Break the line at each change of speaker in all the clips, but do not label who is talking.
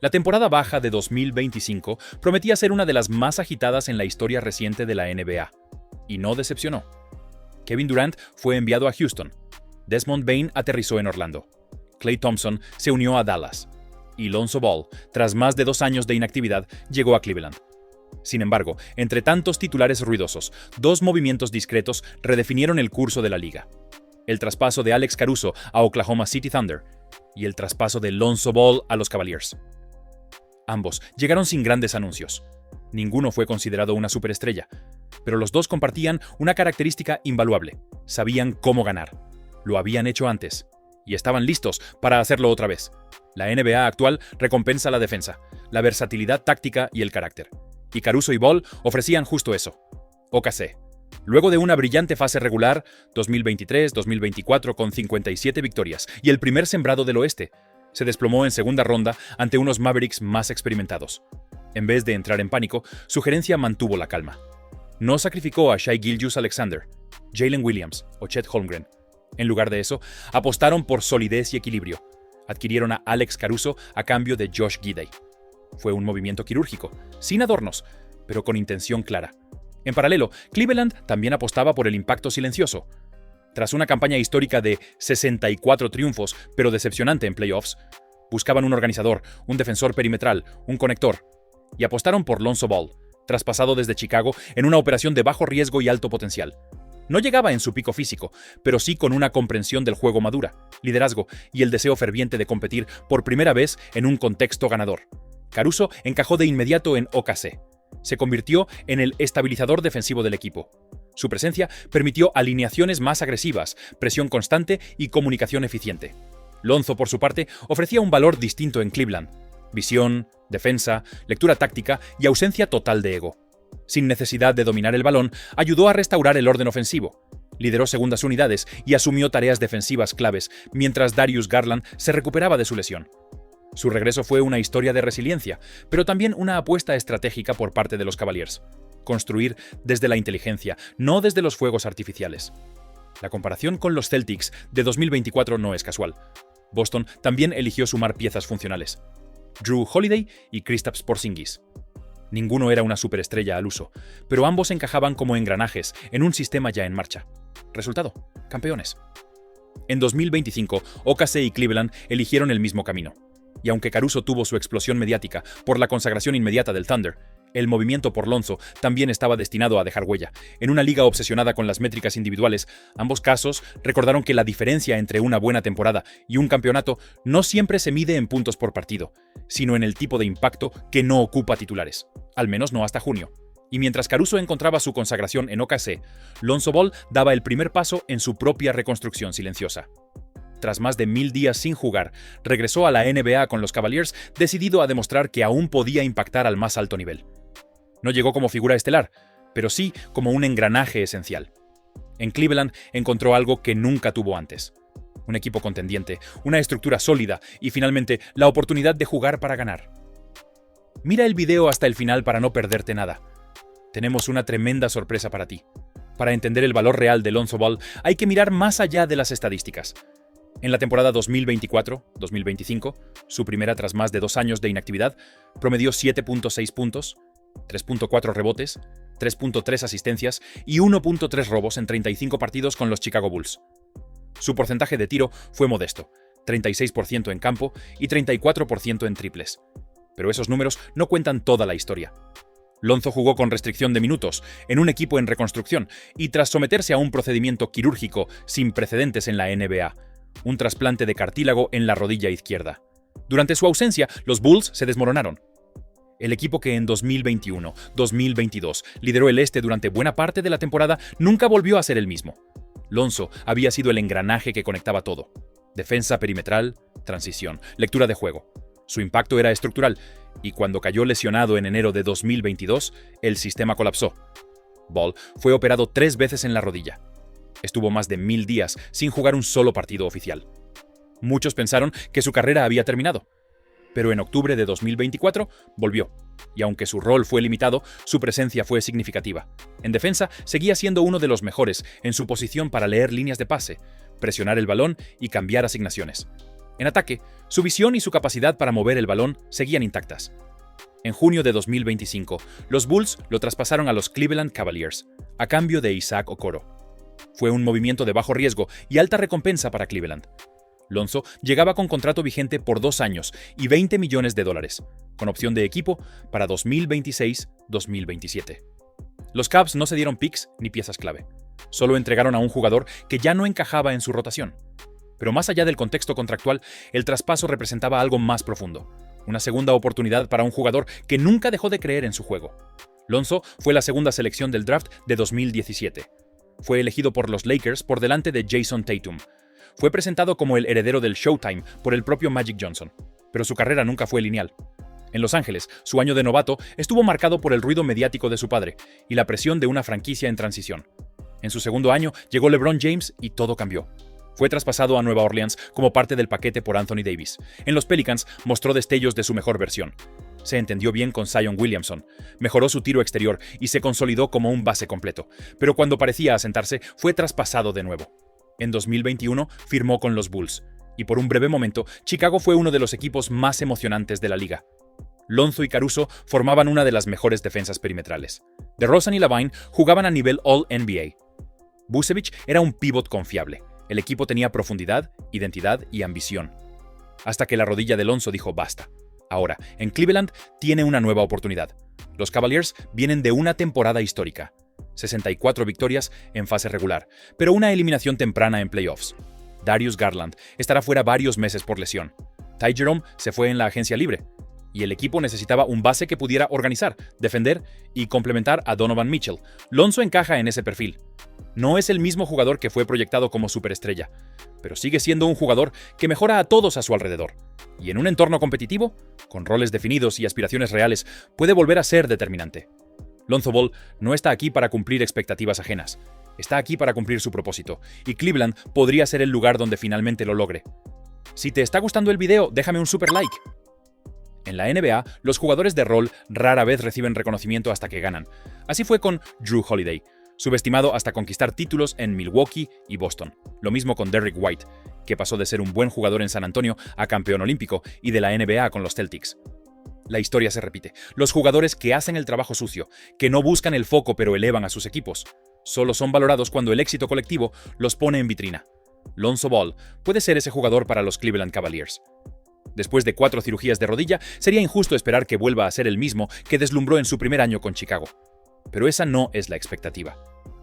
La temporada baja de 2025 prometía ser una de las más agitadas en la historia reciente de la NBA. Y no decepcionó. Kevin Durant fue enviado a Houston. Desmond Bane aterrizó en Orlando. Klay Thompson se unió a Dallas. Y Lonzo Ball, tras más de 2 años de inactividad, llegó a Cleveland. Sin embargo, entre tantos titulares ruidosos, 2 movimientos discretos redefinieron el curso de la liga. El traspaso de Alex Caruso a Oklahoma City Thunder y el traspaso de Lonzo Ball a los Cavaliers. Ambos llegaron sin grandes anuncios. Ninguno fue considerado una superestrella, pero los dos compartían una característica invaluable: sabían cómo ganar. Lo habían hecho antes y estaban listos para hacerlo otra vez. La NBA actual recompensa la defensa, la versatilidad táctica y el carácter. Y Caruso y Ball ofrecían justo eso. OKC. Luego de una brillante fase regular, 2023-2024 con 57 victorias y el primer sembrado del oeste, se desplomó en segunda ronda ante unos Mavericks más experimentados. En vez de entrar en pánico, su gerencia mantuvo la calma. No sacrificó a Shai Gilgeous-Alexander, Jalen Williams o Chet Holmgren. En lugar de eso, apostaron por solidez y equilibrio. Adquirieron a Alex Caruso a cambio de Josh Giddey. Fue un movimiento quirúrgico, sin adornos, pero con intención clara. En paralelo, Cleveland también apostaba por el impacto silencioso. Tras una campaña histórica de 64 triunfos, pero decepcionante en playoffs, buscaban un organizador, un defensor perimetral, un conector, y apostaron por Lonzo Ball, traspasado desde Chicago en una operación de bajo riesgo y alto potencial. No llegaba en su pico físico, pero sí con una comprensión del juego madura, liderazgo y el deseo ferviente de competir por primera vez en un contexto ganador. Caruso encajó de inmediato en OKC. Se convirtió en el estabilizador defensivo del equipo. Su presencia permitió alineaciones más agresivas, presión constante y comunicación eficiente. Lonzo, por su parte, ofrecía un valor distinto en Cleveland: visión, defensa, lectura táctica y ausencia total de ego. Sin necesidad de dominar el balón, ayudó a restaurar el orden ofensivo. Lideró segundas unidades y asumió tareas defensivas claves, mientras Darius Garland se recuperaba de su lesión. Su regreso fue una historia de resiliencia, pero también una apuesta estratégica por parte de los Cavaliers. Construir desde la inteligencia, no desde los fuegos artificiales. La comparación con los Celtics de 2024 no es casual. Boston también eligió sumar piezas funcionales: Drew Holiday y Kristaps Porzingis. Ninguno era una superestrella al uso, pero ambos encajaban como engranajes en un sistema ya en marcha. Resultado: campeones. En 2025, OKC y Cleveland eligieron el mismo camino. Y aunque Caruso tuvo su explosión mediática por la consagración inmediata del Thunder, el movimiento por Lonzo también estaba destinado a dejar huella. En una liga obsesionada con las métricas individuales, ambos casos recordaron que la diferencia entre una buena temporada y un campeonato no siempre se mide en puntos por partido, sino en el tipo de impacto que no ocupa titulares, al menos no hasta junio. Y mientras Caruso encontraba su consagración en OKC, Lonzo Ball daba el primer paso en su propia reconstrucción silenciosa. Tras más de 1000 días sin jugar, regresó a la NBA con los Cavaliers, decidido a demostrar que aún podía impactar al más alto nivel. No llegó como figura estelar, pero sí como un engranaje esencial. En Cleveland encontró algo que nunca tuvo antes: un equipo contendiente, una estructura sólida y finalmente la oportunidad de jugar para ganar. Mira el video hasta el final para no perderte nada. Tenemos una tremenda sorpresa para ti. Para entender el valor real de Lonzo Ball hay que mirar más allá de las estadísticas. En la temporada 2024-2025, su primera tras más de 2 años de inactividad, promedió 7.6 puntos, 3.4 rebotes, 3.3 asistencias y 1.3 robos en 35 partidos con los Chicago Bulls. Su porcentaje de tiro fue modesto, 36% en campo y 34% en triples. Pero esos números no cuentan toda la historia. Lonzo jugó con restricción de minutos, en un equipo en reconstrucción y tras someterse a un procedimiento quirúrgico sin precedentes en la NBA, un trasplante de cartílago en la rodilla izquierda. Durante su ausencia, los Bulls se desmoronaron. El equipo que en 2021-2022 lideró el este durante buena parte de la temporada nunca volvió a ser el mismo. Lonzo había sido el engranaje que conectaba todo: defensa perimetral, transición, lectura de juego. Su impacto era estructural, y cuando cayó lesionado en enero de 2022, el sistema colapsó. Ball fue operado 3 veces en la rodilla. Estuvo más de 1000 días sin jugar un solo partido oficial. Muchos pensaron que su carrera había terminado, pero en octubre de 2024 volvió, y aunque su rol fue limitado, su presencia fue significativa. En defensa, seguía siendo uno de los mejores en su posición para leer líneas de pase, presionar el balón y cambiar asignaciones. En ataque, su visión y su capacidad para mover el balón seguían intactas. En junio de 2025, los Bulls lo traspasaron a los Cleveland Cavaliers, a cambio de Isaac Okoro. Fue un movimiento de bajo riesgo y alta recompensa para Cleveland. Lonzo llegaba con contrato vigente por 2 años y $20 millones, con opción de equipo para 2026-2027. Los Cavs no se dieron picks ni piezas clave. Solo entregaron a un jugador que ya no encajaba en su rotación. Pero más allá del contexto contractual, el traspaso representaba algo más profundo. Una segunda oportunidad para un jugador que nunca dejó de creer en su juego. Lonzo fue la segunda selección del draft de 2017. Fue elegido por los Lakers por delante de Jason Tatum. Fue presentado como el heredero del Showtime por el propio Magic Johnson, pero su carrera nunca fue lineal. En Los Ángeles, su año de novato estuvo marcado por el ruido mediático de su padre y la presión de una franquicia en transición. En su segundo año llegó LeBron James y todo cambió. Fue traspasado a Nueva Orleans como parte del paquete por Anthony Davis. En los Pelicans mostró destellos de su mejor versión. Se entendió bien con Zion Williamson, mejoró su tiro exterior y se consolidó como un base completo, pero cuando parecía asentarse fue traspasado de nuevo. En 2021 firmó con los Bulls, y por un breve momento Chicago fue uno de los equipos más emocionantes de la liga. Lonzo y Caruso formaban una de las mejores defensas perimetrales. DeRozan y Lavine jugaban a nivel All-NBA. Vucevic era un pívot confiable. El equipo tenía profundidad, identidad y ambición. Hasta que la rodilla de Lonzo dijo basta. Ahora, en Cleveland tiene una nueva oportunidad. Los Cavaliers vienen de una temporada histórica. 64 victorias en fase regular, pero una eliminación temprana en playoffs. Darius Garland estará fuera varios meses por lesión. Ty Jerome se fue en la agencia libre. Y el equipo necesitaba un base que pudiera organizar, defender y complementar a Donovan Mitchell. Lonzo encaja en ese perfil. No es el mismo jugador que fue proyectado como superestrella, pero sigue siendo un jugador que mejora a todos a su alrededor. Y en un entorno competitivo, con roles definidos y aspiraciones reales, puede volver a ser determinante. Lonzo Ball no está aquí para cumplir expectativas ajenas. Está aquí para cumplir su propósito, y Cleveland podría ser el lugar donde finalmente lo logre. Si te está gustando el video, déjame un super like. En la NBA, los jugadores de rol rara vez reciben reconocimiento hasta que ganan. Así fue con Jrue Holiday, subestimado hasta conquistar títulos en Milwaukee y Boston. Lo mismo con Derrick White, que pasó de ser un buen jugador en San Antonio a campeón olímpico y de la NBA con los Celtics. La historia se repite. Los jugadores que hacen el trabajo sucio, que no buscan el foco pero elevan a sus equipos, solo son valorados cuando el éxito colectivo los pone en vitrina. Lonzo Ball puede ser ese jugador para los Cleveland Cavaliers. Después de 4 cirugías de rodilla, sería injusto esperar que vuelva a ser el mismo que deslumbró en su primer año con Chicago. Pero esa no es la expectativa.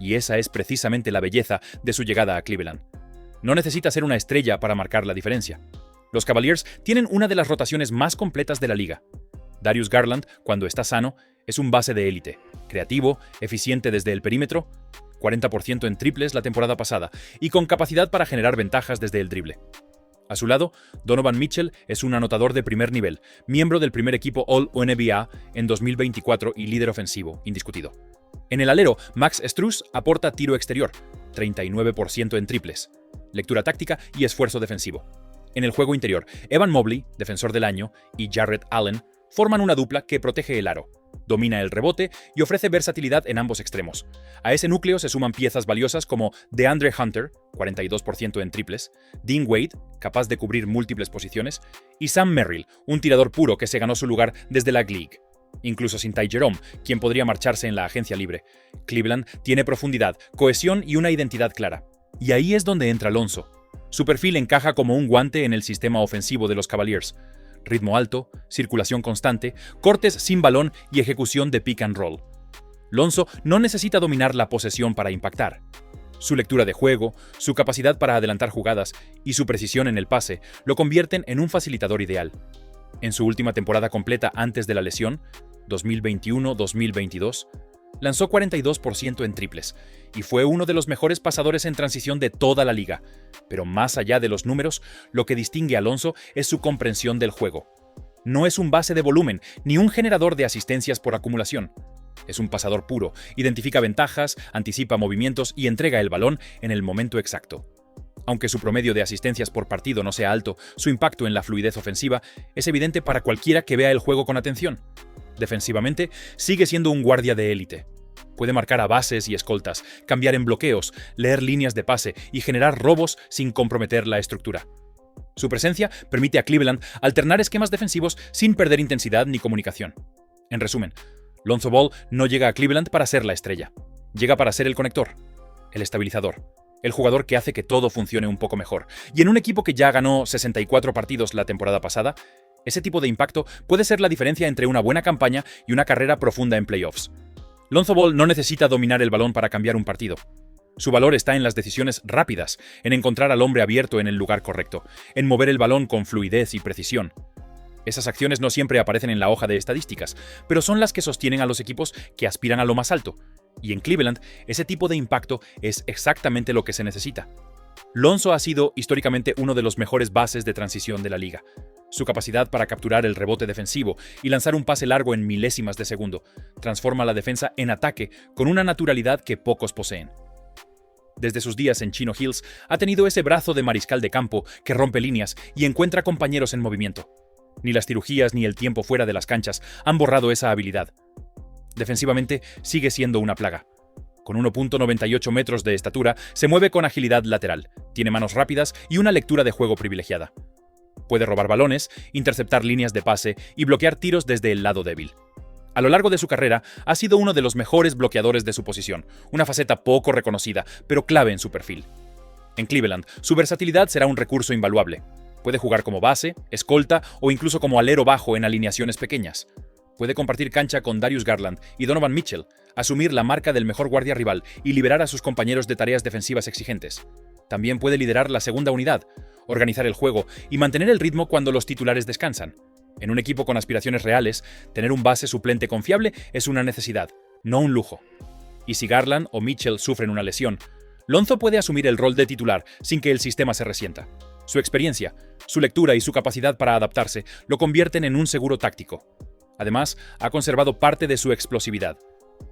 Y esa es precisamente la belleza de su llegada a Cleveland. No necesita ser una estrella para marcar la diferencia. Los Cavaliers tienen una de las rotaciones más completas de la liga. Darius Garland, cuando está sano, es un base de élite, creativo, eficiente desde el perímetro, 40% en triples la temporada pasada, y con capacidad para generar ventajas desde el drible. A su lado, Donovan Mitchell es un anotador de primer nivel, miembro del primer equipo All-NBA en 2024 y líder ofensivo, indiscutido. En el alero, Max Strus aporta tiro exterior, 39% en triples, lectura táctica y esfuerzo defensivo. En el juego interior, Evan Mobley, defensor del año, y Jarrett Allen forman una dupla que protege el aro, domina el rebote y ofrece versatilidad en ambos extremos. A ese núcleo se suman piezas valiosas como DeAndre Hunter, 42% en triples, Dean Wade, capaz de cubrir múltiples posiciones, y Sam Merrill, un tirador puro que se ganó su lugar desde la G-League. Incluso sin Ty Jerome, quien podría marcharse en la agencia libre. Cleveland tiene profundidad, cohesión y una identidad clara. Y ahí es donde entra Lonzo. Su perfil encaja como un guante en el sistema ofensivo de los Cavaliers. Ritmo alto, circulación constante, cortes sin balón y ejecución de pick and roll. Lonzo no necesita dominar la posesión para impactar. Su lectura de juego, su capacidad para adelantar jugadas y su precisión en el pase lo convierten en un facilitador ideal. En su última temporada completa antes de la lesión, 2021-2022, lanzó 42% en triples y fue uno de los mejores pasadores en transición de toda la liga. Pero más allá de los números, lo que distingue a Lonzo es su comprensión del juego. No es un base de volumen ni un generador de asistencias por acumulación. Es un pasador puro, identifica ventajas, anticipa movimientos y entrega el balón en el momento exacto. Aunque su promedio de asistencias por partido no sea alto, su impacto en la fluidez ofensiva es evidente para cualquiera que vea el juego con atención. Defensivamente, sigue siendo un guardia de élite. Puede marcar a bases y escoltas, cambiar en bloqueos, leer líneas de pase y generar robos sin comprometer la estructura. Su presencia permite a Cleveland alternar esquemas defensivos sin perder intensidad ni comunicación. En resumen, Lonzo Ball no llega a Cleveland para ser la estrella. Llega para ser el conector, el estabilizador, el jugador que hace que todo funcione un poco mejor. Y en un equipo que ya ganó 64 partidos la temporada pasada, ese tipo de impacto puede ser la diferencia entre una buena campaña y una carrera profunda en playoffs. Lonzo Ball no necesita dominar el balón para cambiar un partido. Su valor está en las decisiones rápidas, en encontrar al hombre abierto en el lugar correcto, en mover el balón con fluidez y precisión. Esas acciones no siempre aparecen en la hoja de estadísticas, pero son las que sostienen a los equipos que aspiran a lo más alto. Y en Cleveland, ese tipo de impacto es exactamente lo que se necesita. Lonzo ha sido históricamente uno de los mejores bases de transición de la liga. Su capacidad para capturar el rebote defensivo y lanzar un pase largo en milésimas de segundo transforma la defensa en ataque con una naturalidad que pocos poseen. Desde sus días en Chino Hills, ha tenido ese brazo de mariscal de campo que rompe líneas y encuentra compañeros en movimiento. Ni las cirugías ni el tiempo fuera de las canchas han borrado esa habilidad. Defensivamente, sigue siendo una plaga. Con 1.98 metros de estatura, se mueve con agilidad lateral, tiene manos rápidas y una lectura de juego privilegiada. Puede robar balones, interceptar líneas de pase y bloquear tiros desde el lado débil. A lo largo de su carrera, ha sido uno de los mejores bloqueadores de su posición, una faceta poco reconocida, pero clave en su perfil. En Cleveland, su versatilidad será un recurso invaluable. Puede jugar como base, escolta o incluso como alero bajo en alineaciones pequeñas. Puede compartir cancha con Darius Garland y Donovan Mitchell, asumir la marca del mejor guardia rival y liberar a sus compañeros de tareas defensivas exigentes. También puede liderar la segunda unidad, organizar el juego y mantener el ritmo cuando los titulares descansan. En un equipo con aspiraciones reales, tener un base suplente confiable es una necesidad, no un lujo. Y si Garland o Mitchell sufren una lesión, Lonzo puede asumir el rol de titular sin que el sistema se resienta. Su experiencia, su lectura y su capacidad para adaptarse lo convierten en un seguro táctico. Además, ha conservado parte de su explosividad.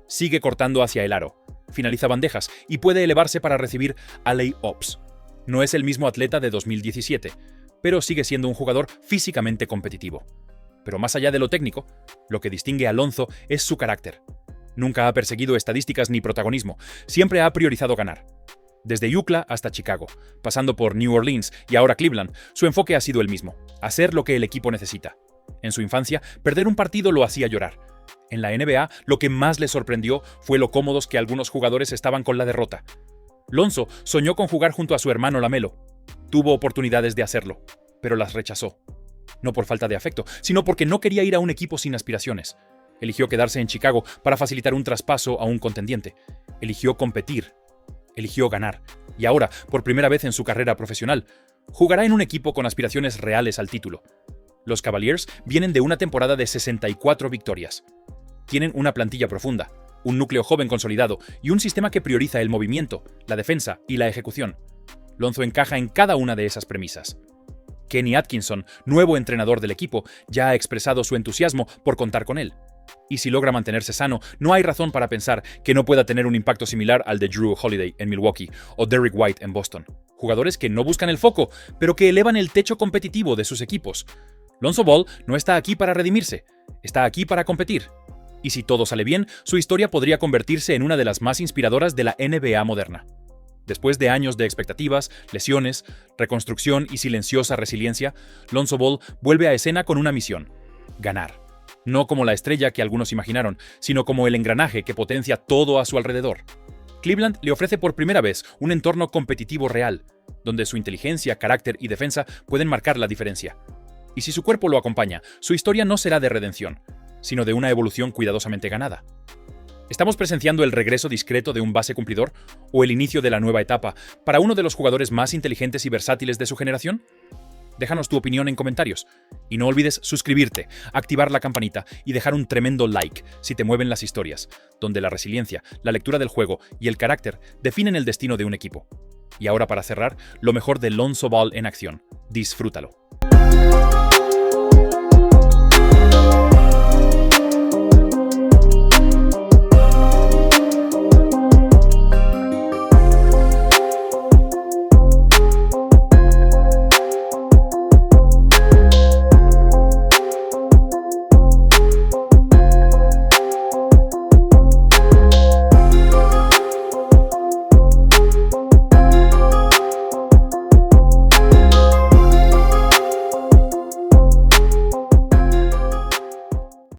Sigue cortando hacia el aro, finaliza bandejas y puede elevarse para recibir alley-oops. No es el mismo atleta de 2017, pero sigue siendo un jugador físicamente competitivo. Pero más allá de lo técnico, lo que distingue a Lonzo es su carácter. Nunca ha perseguido estadísticas ni protagonismo, siempre ha priorizado ganar. Desde UCLA hasta Chicago, pasando por New Orleans y ahora Cleveland, su enfoque ha sido el mismo, hacer lo que el equipo necesita. En su infancia, perder un partido lo hacía llorar. En la NBA, lo que más le sorprendió fue lo cómodos que algunos jugadores estaban con la derrota. Lonzo soñó con jugar junto a su hermano LaMelo. Tuvo oportunidades de hacerlo, pero las rechazó. No por falta de afecto, sino porque no quería ir a un equipo sin aspiraciones. Eligió quedarse en Chicago para facilitar un traspaso a un contendiente. Eligió competir. Eligió ganar. Y ahora, por primera vez en su carrera profesional, jugará en un equipo con aspiraciones reales al título. Los Cavaliers vienen de una temporada de 64 victorias. Tienen una plantilla profunda, un núcleo joven consolidado y un sistema que prioriza el movimiento, la defensa y la ejecución. Lonzo encaja en cada una de esas premisas. Kenny Atkinson, nuevo entrenador del equipo, ya ha expresado su entusiasmo por contar con él. Y si logra mantenerse sano, no hay razón para pensar que no pueda tener un impacto similar al de Jrue Holiday en Milwaukee o Derrick White en Boston. Jugadores que no buscan el foco, pero que elevan el techo competitivo de sus equipos. Lonzo Ball no está aquí para redimirse, está aquí para competir. Y si todo sale bien, su historia podría convertirse en una de las más inspiradoras de la NBA moderna. Después de años de expectativas, lesiones, reconstrucción y silenciosa resiliencia, Lonzo Ball vuelve a escena con una misión: ganar. No como la estrella que algunos imaginaron, sino como el engranaje que potencia todo a su alrededor. Cleveland le ofrece por primera vez un entorno competitivo real, donde su inteligencia, carácter y defensa pueden marcar la diferencia. Y si su cuerpo lo acompaña, su historia no será de redención, sino de una evolución cuidadosamente ganada. ¿Estamos presenciando el regreso discreto de un base cumplidor o el inicio de la nueva etapa para uno de los jugadores más inteligentes y versátiles de su generación? Déjanos tu opinión en comentarios. Y no olvides suscribirte, activar la campanita y dejar un tremendo like si te mueven las historias, donde la resiliencia, la lectura del juego y el carácter definen el destino de un equipo. Y ahora, para cerrar, lo mejor de Lonzo Ball en acción. Disfrútalo.